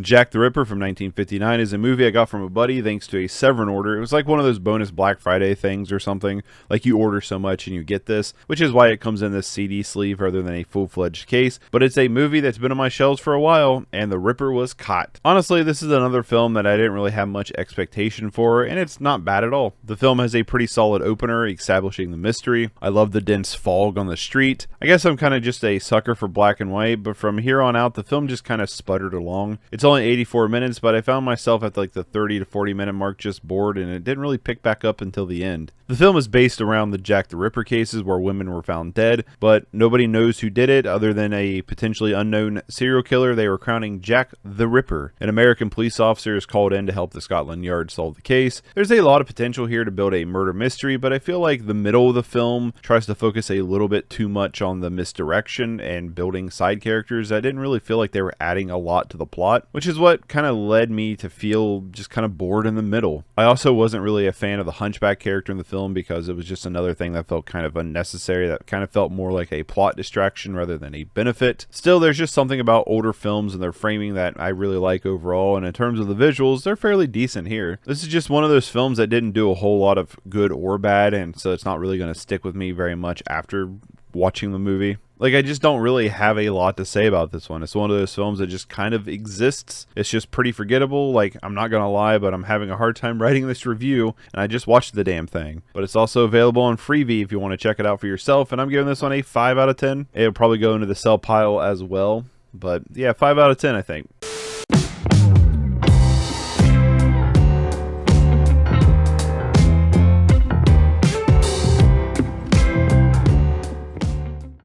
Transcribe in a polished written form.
Jack the Ripper from 1959 is a movie I got from a buddy thanks to a Severin order. It was like one of those bonus Black Friday things or something. Like you order so much and you get this, which is why it comes in this CD sleeve rather than a full-fledged case. But it's a movie that's been on my shelves for a while, and the Ripper was caught. Honestly, this is another film that I didn't really have much expectation for, and it's not bad at all. The film has a pretty solid opener establishing the mystery. I love the dense fog on the street. I guess I'm kind of just a sucker for black and white, but from here on out, the film just kind of sputtered along. It's only 84 minutes, but I found myself at like the 30 to 40 minute mark just bored, and it didn't really pick back up until the end. The film is based around the Jack the Ripper cases where women were found dead, but nobody knows who did it other than a potentially unknown serial killer they were crowning Jack the Ripper. An American police officer is called in to help the Scotland Yard solve the case. There's a lot of potential here to build a murder mystery, but I feel like the middle of the film tries to focus a little bit too much on the misdirection and building side characters. I didn't really feel like they were adding a lot to the plot, which is what kind of led me to feel just kind of bored in the middle. I also wasn't really a fan of the Hunchback character in the film because it was just another thing that felt kind of unnecessary, that kind of felt more like a plot distraction rather than a benefit. Still, there's just something about older films and their framing that I really like overall, and in terms of the visuals, they're fairly decent here. This is just one of those films that didn't do a whole lot of good or bad, and so it's not really going to stick with me very much after watching the movie. Like, I just don't really have a lot to say about this one. It's one of those films that just kind of exists. It's just pretty forgettable. Like, I'm not gonna lie, but I'm having a hard time writing this review, and I just watched the damn thing. But it's also available on Freevee if you want to check it out for yourself, and I'm giving this one a 5 out of 10. It'll probably go into the sell pile as well. But yeah, 5 out of 10, I think.